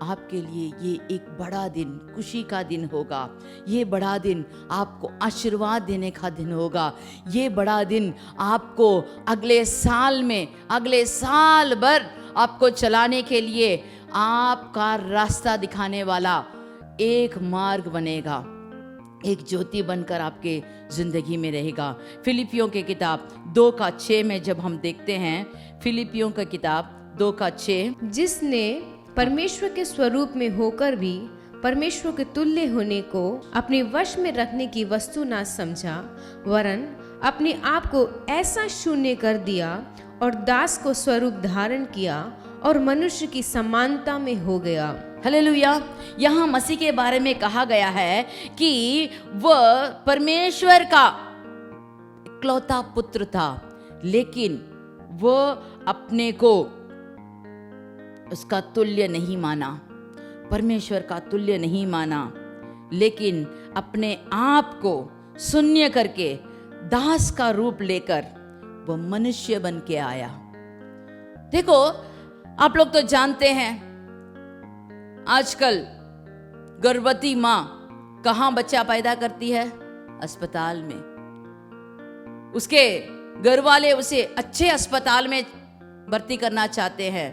आपके लिए ये एक बड़ा दिन, खुशी का दिन होगा। ये बड़ा दिन आपको आशीर्वाद देने का दिन होगा। ये बड़ा दिन आपको अगले साल में, अगले साल भर आपको चलाने के लिए आपका रास्ता दिखाने वाला एक मार्ग बनेगा, एक ज्योति बनकर आपके जिंदगी में रहेगा। फिलिपियों के किताब 2:6 में जब हम देखते हैं, फिलिपियों का किताब 2:6, जिसने परमेश्वर के स्वरूप में होकर भी परमेश्वर के तुल्य होने को अपने वश में रखने की वस्तु ना समझा, वरन अपने आप को ऐसा शून्य कर दिया और दास को स्वरूप धारण किया और मनुष्य की समानता में हो गया। हालेलुया। यहाँ मसीह के बारे में कहा गया है कि वह परमेश्वर का इकलौता पुत्र था, लेकिन वह अपने को उसका तुल्य नहीं माना, परमेश्वर का तुल्य नहीं माना, लेकिन अपने आप को शून्य करके दास का रूप लेकर वह मनुष्य बन के आया। देखो, आप लोग तो जानते हैं आजकल गर्भवती माँ कहाँ बच्चा पैदा करती है? अस्पताल में। उसके घर वाले उसे अच्छे अस्पताल में भर्ती करना चाहते हैं।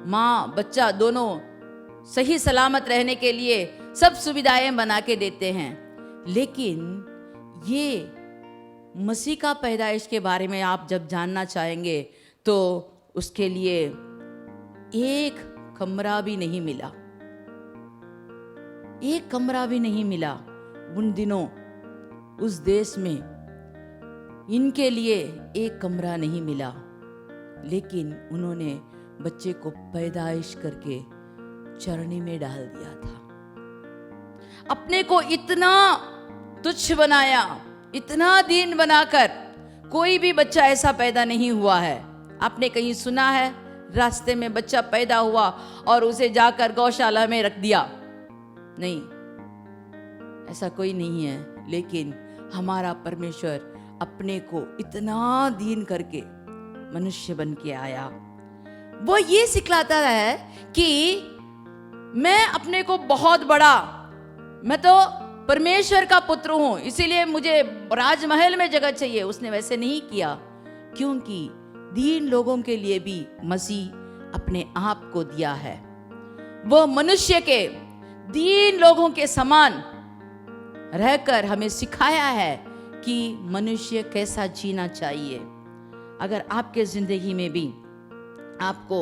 माँ बच्चा दोनों सही सलामत रहने के लिए सब सुविधाएं बना के देते हैं, लेकिन ये मसीह का पैदाइश के बारे में आप जब जानना चाहेंगे तो उसके लिए एक कमरा भी नहीं मिला, एक कमरा भी नहीं मिला। उन दिनों उस देश में इनके लिए एक कमरा नहीं मिला, लेकिन उन्होंने बच्चे को पैदाइश करके चरनी में डाल दिया था। अपने को इतना तुच्छ बनाया, इतना दीन बनाकर कोई भी बच्चा ऐसा पैदा नहीं हुआ है। आपने कहीं सुना है रास्ते में बच्चा पैदा हुआ और उसे जाकर गौशाला में रख दिया? नहीं, ऐसा कोई नहीं है। लेकिन हमारा परमेश्वर अपने को इतना दीन करके मनुष्य बन के आया। वो ये सिखलाता है कि मैं अपने को बहुत बड़ा, मैं तो परमेश्वर का पुत्र हूं, इसीलिए मुझे राजमहल में जगह चाहिए। उसने वैसे नहीं किया, क्योंकि दीन लोगों के लिए भी मसीह अपने आप को दिया है। वो मनुष्य के दीन लोगों के समान रहकर हमें सिखाया है कि मनुष्य कैसा जीना चाहिए। अगर आपके जिंदगी में भी आपको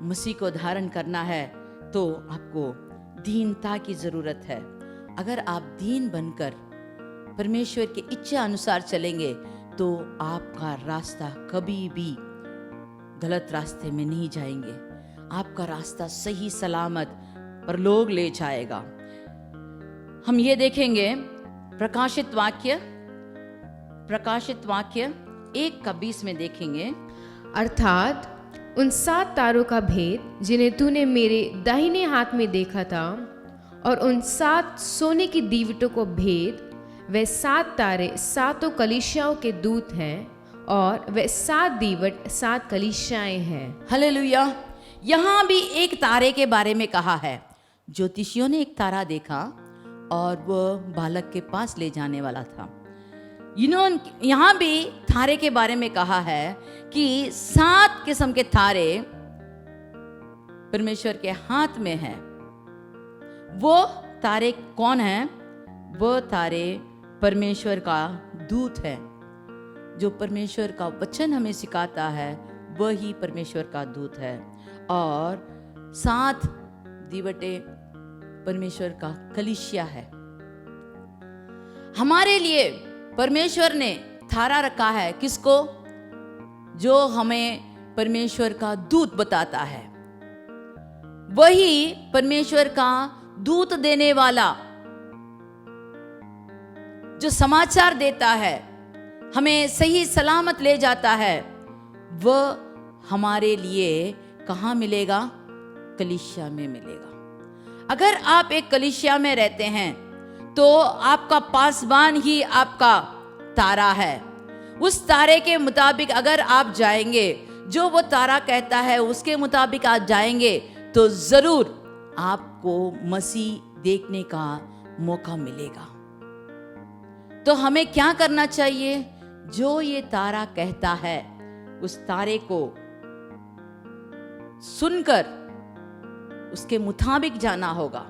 मसीह को धारण करना है तो आपको दीनता की जरूरत है। अगर आप दीन बनकर परमेश्वर के इच्छा अनुसार चलेंगे तो आपका रास्ता कभी भी गलत रास्ते में नहीं जाएंगे। आपका रास्ता सही सलामत परलोक ले जाएगा। हम ये देखेंगे प्रकाशित वाक्य 1:20 में देखेंगे, अर्थात उन 7 तारों का भेद जिन्हें तूने मेरे दाहिने हाथ में देखा था, और उन 7 सोने की दीवटों को भेद, वे 7 तारे 7 कलीसियाओं के दूत हैं, और वे 7 दीवट 7 कलीसियाएं हैं। हालेलुया। यहाँ भी एक तारे के बारे में कहा है। ज्योतिषियों ने एक तारा देखा और वह बालक के पास ले जाने वाला था। यहाँ भी तारे के बारे में कहा है कि 7 किस्म के तारे परमेश्वर के हाथ में हैं। वो तारे कौन हैं? वो तारे परमेश्वर का दूत है। जो परमेश्वर का वचन हमें सिखाता है वही परमेश्वर का दूत है। और 7 दीवटे परमेश्वर का कलीसिया है। हमारे लिए परमेश्वर ने तारा रखा है। किसको? जो हमें परमेश्वर का दूत बताता है। वही परमेश्वर का दूत देने वाला जो समाचार देता है, हमें सही सलामत ले जाता है, वह हमारे लिए कहाँ मिलेगा? कलीसिया में मिलेगा। अगर आप एक कलीसिया में रहते हैं तो आपका पासवान ही आपका तारा है। उस तारे के मुताबिक अगर आप जाएंगे, जो वो तारा कहता है उसके मुताबिक आप जाएंगे, तो जरूर आपको मसीह देखने का मौका मिलेगा। तो हमें क्या करना चाहिए? जो ये तारा कहता है उस तारे को सुनकर उसके मुताबिक जाना होगा।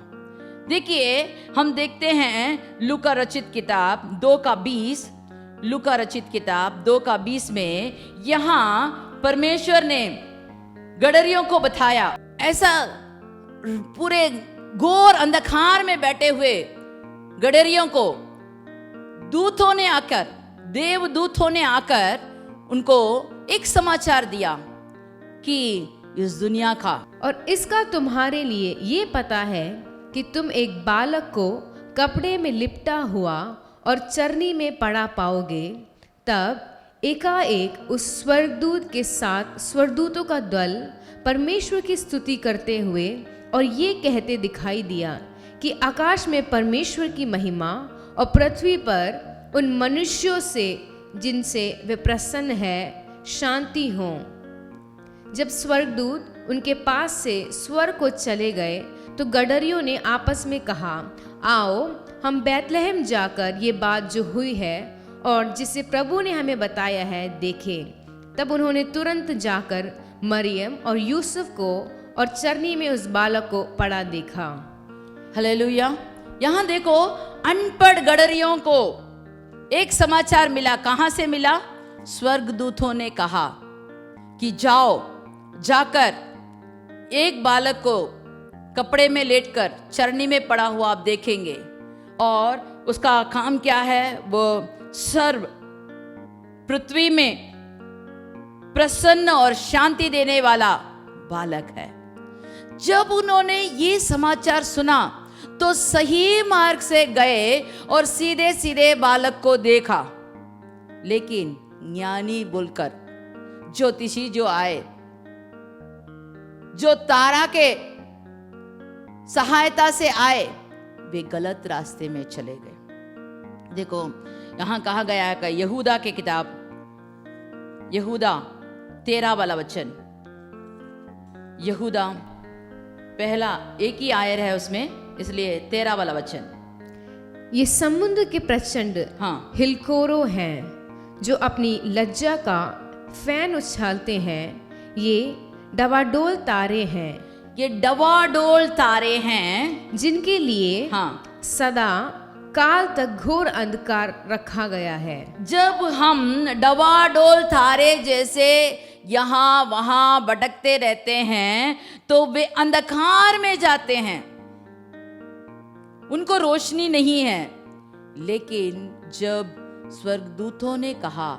देखिए, हम देखते हैं लूका रचित किताब 2:20, लूका रचित किताब 2:20 में यहाँ परमेश्वर ने गडरियों को बताया। ऐसा पूरे घोर अंधकार में बैठे हुए गडरियों को दूतों ने आकर देवदूतों ने आकर उनको एक समाचार दिया कि इस दुनिया का और इसका तुम्हारे लिए ये पता है कि तुम एक बालक को कपड़े में लिपटा हुआ और चरनी में पड़ा पाओगे। तब एकाएक उस स्वर्गदूत के साथ स्वर्गदूतों का दल परमेश्वर की स्तुति करते हुए और ये कहते दिखाई दिया कि आकाश में परमेश्वर की महिमा और पृथ्वी पर उन मनुष्यों से जिनसे वे प्रसन्न है शांति हो। जब स्वर्गदूत उनके पास से स्वर्ग को चले गए तो गडरियों ने आपस में कहा, आओ हम बैतलहम जाकर ये बात जो हुई है और जिसे प्रभु ने हमें बताया है देखें। तब उन्होंने तुरंत जाकर मरियम और यूसुफ को और चरनी में उस बालक को पड़ा देखा। हालेलुया। यहाँ देखो, अनपढ़ गडरियों को एक समाचार मिला। कहां से मिला? स्वर्गदूतों ने कहा कि जाओ, जाकर एक बालक को कपड़े में लेटकर चरनी में पड़ा हुआ आप देखेंगे, और उसका काम क्या है? वो सर्व पृथ्वी में प्रसन्न और शांति देने वाला बालक है। जब उन्होंने ये समाचार सुना तो सही मार्ग से गए और सीधे सीधे बालक को देखा। लेकिन ज्ञानी बोलकर ज्योतिषी जो आए, जो तारा के सहायता से आए, वे गलत रास्ते में चले गए। देखो यहां कहा गया है कि यहूदा की किताब, यहूदा 13 वाला वचन, यहूदा पहला एक ही आयर है उसमें, इसलिए 13 वाला वचन। ये समुद्र के प्रचंड हाँ, हिलकोरो हैं जो अपनी लज्जा का फैन उछालते हैं। ये डवाडोल तारे हैं, ये डवाडोल तारे हैं जिनके लिए हाँ, सदा काल तक घोर अंधकार रखा गया है। जब हम डवाडोल तारे जैसे यहाँ वहां भटकते रहते हैं तो वे अंधकार में जाते हैं, उनको रोशनी नहीं है। लेकिन जब स्वर्गदूतों ने कहा,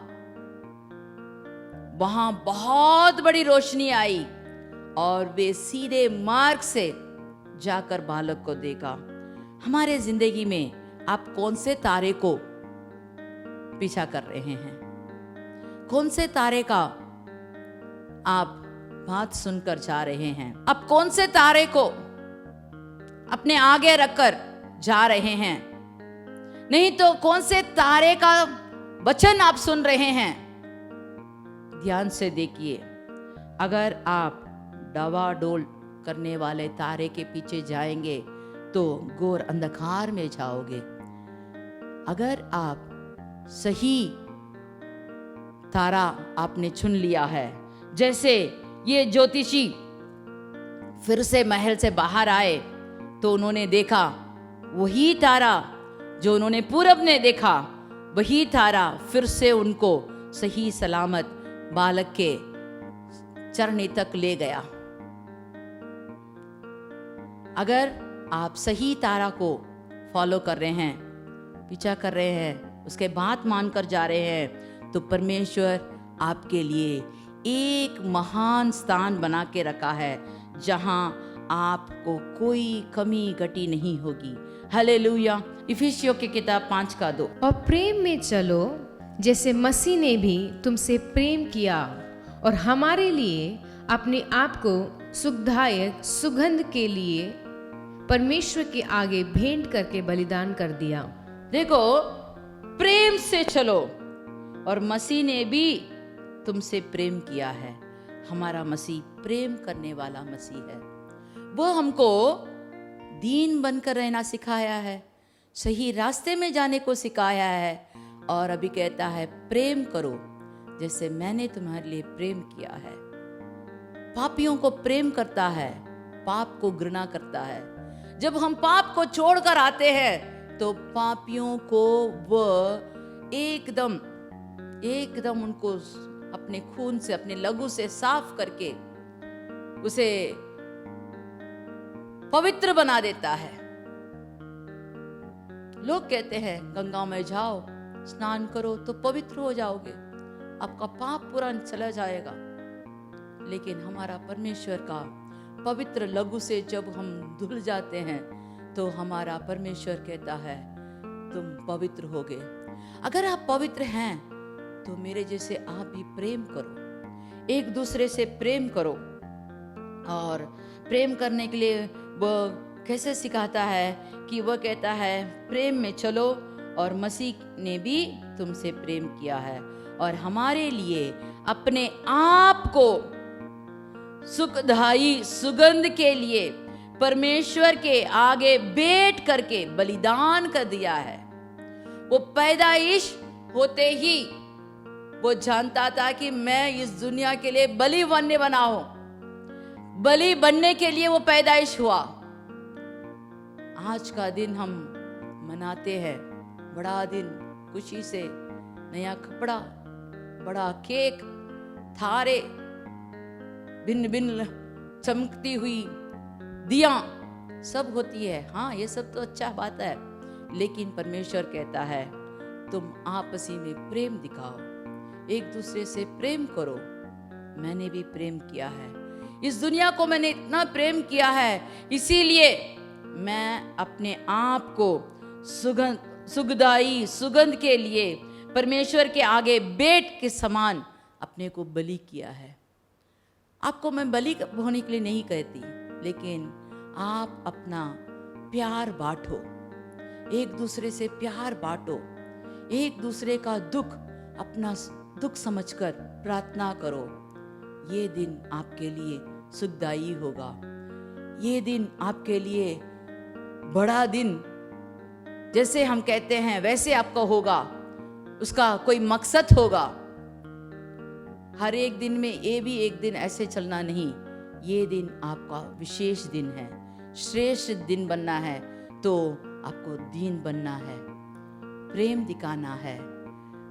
वहां बहुत बड़ी रोशनी आई और वे सीधे मार्ग से जाकर बालक को देखा। हमारे जिंदगी में आप कौन से तारे को पीछा कर रहे हैं? कौन से तारे का आप बात सुनकर जा रहे हैं? आप कौन से तारे को अपने आगे रखकर जा रहे हैं? नहीं तो कौन से तारे का वचन आप सुन रहे हैं? ध्यान से देखिए। अगर आप डवाडोल करने वाले तारे के पीछे जाएंगे तो घोर अंधकार में जाओगे। अगर आप सही तारा आपने चुन लिया है, जैसे ये ज्योतिषी फिर से महल से बाहर आए तो उन्होंने देखा वही तारा जो उन्होंने पूरब ने देखा, वही तारा फिर से उनको सही सलामत बालक के चरनी तक ले गया। अगर आप सही तारा को फॉलो कर रहे हैं, पीछा कर रहे हैं, उसके बात मानकर जा रहे हैं, तो परमेश्वर आपके लिए एक महान स्थान बना के रखा है जहां आपको कोई कमी घटी नहीं होगी। हालेलुया। इफिसियों की किताब 5:2। और प्रेम में चलो जैसे मसीह ने भी तुमसे प्रेम किया और हमारे लिए अपने आप को सुखदायक सुगंध के लिए परमेश्वर के आगे भेंट करके बलिदान कर दिया। देखो, प्रेम से चलो, और मसीह ने भी तुमसे प्रेम किया है। हमारा मसीह प्रेम करने वाला मसीह है। वो हमको दीन बनकर रहना सिखाया है, सही रास्ते में जाने को सिखाया है, और अभी कहता है प्रेम करो जैसे मैंने तुम्हारे लिए प्रेम किया है। पापियों को प्रेम करता है, पाप को घृणा करता है। जब हम पाप को छोड़कर आते हैं तो पापियों को वह एकदम उनको अपने खून से, अपने लहू से साफ करके उसे पवित्र बना देता है। लोग कहते हैं गंगा में जाओ स्नान करो तो पवित्र हो जाओगे, आपका पाप पूरा चला जाएगा। लेकिन हमारा परमेश्वर का पवित्र लहू से जब हम धुल जाते हैं तो हमारा परमेश्वर कहता है तुम पवित्र हो गए। अगर आप पवित्र हैं तो मेरे जैसे आप भी प्रेम करो, एक दूसरे से प्रेम करो। और प्रेम करने के लिए वो कैसे सिखाता है कि वह कहता है प्रेम में चलो, और मसीह ने भी तुमसे प्रेम किया है और हमारे लिए अपने आप को सुखदायी सुगंध के लिए परमेश्वर के आगे बैठ करके बलिदान कर दिया है। वो पैदाइश होते ही वो जानता था कि मैं इस दुनिया के लिए बलि बना हूं। बलि बनने के लिए वो पैदाइश हुआ। आज का दिन हम मनाते हैं, बड़ा दिन, खुशी से नया कपड़ा, बड़ा केक, थारे, भिन्न भिन्न चमकती हुई दिया सब होती है। हाँ, ये सब तो अच्छा बात है, लेकिन परमेश्वर कहता है तुम आपसी में प्रेम दिखाओ, एक दूसरे से प्रेम करो। मैंने भी प्रेम किया है, इस दुनिया को मैंने इतना प्रेम किया है, इसीलिए मैं अपने आप को सुखदाई सुगंध के लिए परमेश्वर के आगे बैठ के समान अपने को बलि किया है। आपको मैं बलि होने के लिए नहीं कहती, लेकिन आप अपना प्यार बांटो, एक दूसरे से प्यार बांटो, एक दूसरे का दुख अपना दुख समझकर प्रार्थना करो। ये दिन आपके लिए सुखदाई होगा, ये दिन आपके लिए बड़ा दिन जैसे हम कहते हैं वैसे आपका होगा, उसका कोई मकसद होगा। हर एक दिन में ये भी एक दिन ऐसे चलना नहीं, ये दिन आपका विशेष दिन है, श्रेष्ठ दिन बनना है तो आपको दीन बनना है, प्रेम दिखाना है।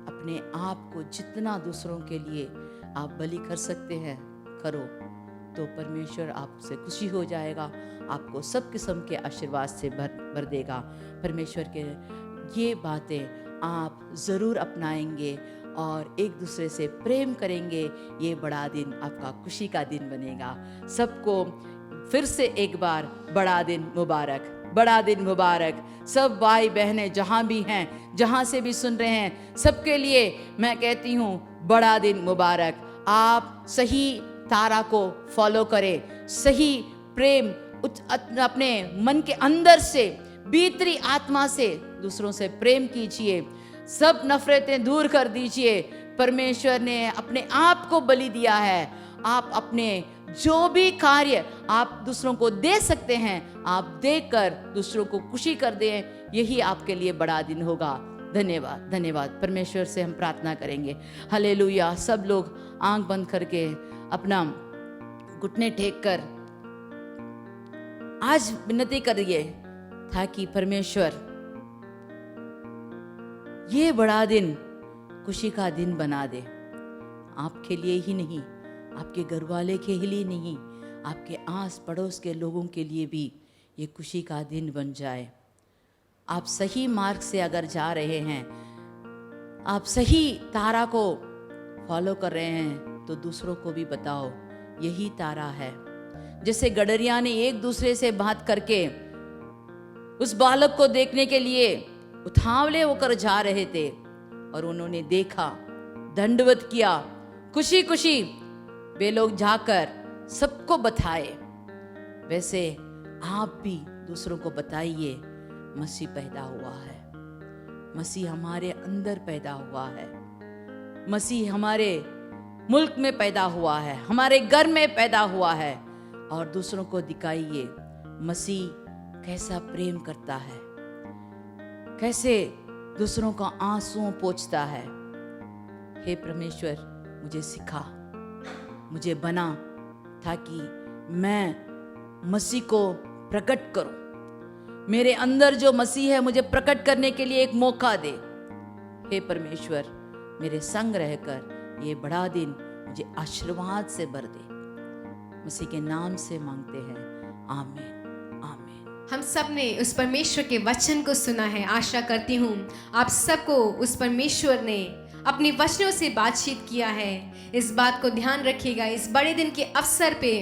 अपने आप को जितना दूसरों के लिए आप बलि कर सकते हैं करो, तो परमेश्वर आपसे खुशी हो जाएगा, आपको सब किस्म के आशीर्वाद से भर देगा। परमेश्वर के ये बातें आप ज़रूर अपनाएंगे और एक दूसरे से प्रेम करेंगे, ये बड़ा दिन आपका खुशी का दिन बनेगा। सबको फिर से एक बार बड़ा दिन मुबारक, बड़ा दिन मुबारक। सब भाई बहनें जहाँ भी हैं, जहाँ से भी सुन रहे हैं, सबके लिए मैं कहती हूँ बड़ा दिन मुबारक। आप सही तारा को फॉलो करें, सही प्रेम अपने मन के अंदर से, भीतरी आत्मा से दूसरों से प्रेम कीजिए, सब नफरतें दूर कर दीजिए। परमेश्वर ने अपने आप को बलि दिया है। आप अपने जो भी कार्य आप दूसरों को दे सकते हैं, आप देकर दूसरों को खुशी कर दें, यही आपके लिए बड़ा दिन होगा। धन्यवाद, धन्यवाद। परमेश्वर से हम प्रार्थना करेंगे। हालेलुया। सब लोग आंख बंद करके अपना घुटने टेक कर आज विनती करिए ताकि परमेश्वर ये बड़ा दिन खुशी का दिन बना दे। आपके लिए ही नहीं, आपके घर वाले के लिए नहीं, आपके आस पड़ोस के लोगों के लिए भी ये खुशी का दिन बन जाए। आप सही मार्ग से अगर जा रहे हैं, आप सही तारा को फॉलो कर रहे हैं, तो दूसरों को भी बताओ यही तारा है। जैसे गडरिया ने एक दूसरे से बात करके उस बालक को देखने के लिए उतावले होकर जा रहे थे और उन्होंने देखा, दंडवत किया, खुशी खुशी वे लोग जाकर सबको बताए। वैसे आप भी दूसरों को बताइए मसीह पैदा हुआ है, मसीह हमारे अंदर पैदा हुआ है, मसीह हमारे मुल्क में पैदा हुआ है, हमारे घर में पैदा हुआ है। और दूसरों को दिखाइए मसीह कैसा प्रेम करता है, कैसे दूसरों का आंसू पोंछता है। हे परमेश्वर, मुझे सिखा, मुझे बना, ताकि मैं मसीह को प्रकट करूं। मेरे अंदर जो मसीह है मुझे प्रकट करने के लिए एक मौका दे। हे परमेश्वर, मेरे संग रहकर ये बड़ा दिन मुझे आशीर्वाद से भर दे। मसीह के नाम से मांगते हैं, आमीन, आमीन। हम सब ने उस परमेश्वर के वचन को सुना है। आशा करती हूँ आप सबको उस परमेश्वर ने अपने वचनों से बातचीत किया है। इस बात को ध्यान रखिएगा, इस बड़े दिन के अवसर पे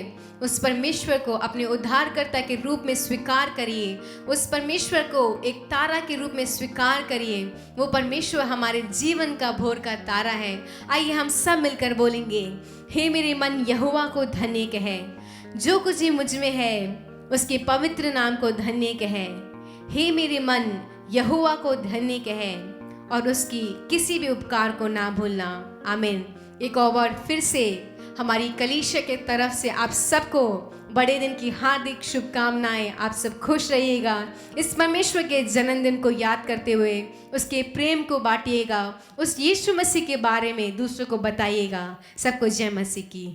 उस परमेश्वर को अपने उद्धारकर्ता के रूप में स्वीकार करिए। उस परमेश्वर को एक तारा के रूप में स्वीकार करिए। वो परमेश्वर हमारे जीवन का भोर का तारा है। आइए हम सब मिलकर बोलेंगे, हे मेरे मन यहोवा को धन्य कहे, जो कुछ ही मुझ में है उसके पवित्र नाम को धन्य कहे। हे मेरे मन यहोवा को धन्य कहे और उसकी किसी भी उपकार को ना भूलना। आमीन। एक और बार फिर से हमारी कलीसिया के तरफ से आप सबको बड़े दिन की हार्दिक शुभकामनाएं। आप सब खुश रहिएगा। इस परमेश्वर के जन्मदिन को याद करते हुए उसके प्रेम को बांटिएगा। उस यीशु मसीह के बारे में दूसरों को बताइएगा। सबको जय मसीह की।